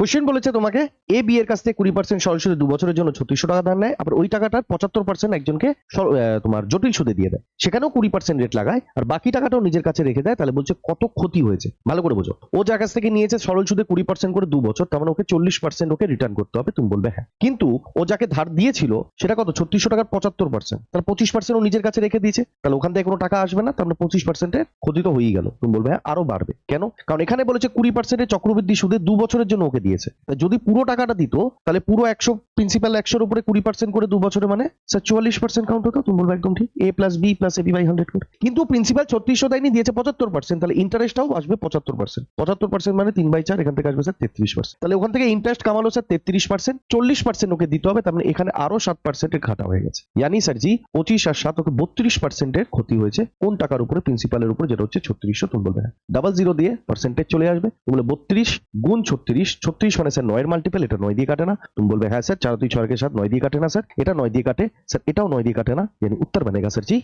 Question বলেছে তোমাকে A B এর কাছ থেকে 20% সরল সুদে 2 বছরের জন্য 3600 টাকা ধার নেয়, আবার ওই টাকাটার 75% একজনকে তোমার জটিল সুদে দিয়ে দেয়, সেখানেও 20% রেট লাগায় আর বাকি টাকাটাও নিজের কাছে রেখে দেয়। তাহলে বলছে কত ক্ষতি হয়েছে, ভালো করে বোঝো। ও যার কাছ থেকে নিয়েছে সরল সুদে 20% করে 2 বছর, তার মানে ওকে 40% ওকে রিটার্ন করতে হবে। তুমি বলবে হ্যাঁ, কিন্তু ও যাকে ধার দিয়েছিল সেটা কত, 3600 টাকার 75%, তাহলে 25% ও নিজের কাছে রেখে দিয়েছে, তাহলে ওখান থেকে কোনো টাকা আসবে না, তার মানে 25% এর ক্ষতি তো হয়েই গেল। তুমি বলবে হ্যাঁ আরো বাড়বে কেন, কারণ এখানে বলেছে 20% চক্রবৃদ্ধি সুদে 2 বছরের জন্য ওকে দিয়েছে। যদি পুরো টাকাটা দিত তাহলে পুরো 100 প্রিন্সিপাল 100-র উপরে 20% করে 2 বছরে মানে স্যার 44% কাউন্ট হতো। তুমি বলবে একদম ঠিক, a plus B plus AB by 100 করে। কিন্তু প্রিন্সিপাল 3600 দেয়নি, দিয়েছে 75%, তাহলে ইন্টারেস্টটাও আসবে 75%। 75% মানে 3/4, এখান থেকে আসবে স্যার 33%। তাহলে ওখান থেকে ইন্টারেস্ট কামালো স্যার 33%, 40% ওকে দিতে হবে, তার মানে এখানে আরো 7% এর ঘাটা হয়ে গেছে। ইয়ানি স্যার জি 25 আর 7 ওকে 32% এর ক্ষতি হয়েছে। কোন টাকার উপরে, প্রিন্সিপালের উপরে, যেটা হচ্ছে 3600। তুমি বলবে হ্যাঁ, ডাবল জিরো দিয়ে পার্সেন্টেজ চলে আসবে। তুমি বলে 32 গুণ 36, 36 মানে স্যার 9 এর মাল্টিপল, এটা 9 দিয়ে কাটে না। তুমি বলবে হ্যাঁ স্যার 4 2 6 के साथ 9 দিয়ে কাটে না স্যার, এটা 9 দিয়ে কাটে স্যার, এটাও 9 দিয়ে কাটে না, यानी उत्तर बनेगा सर जी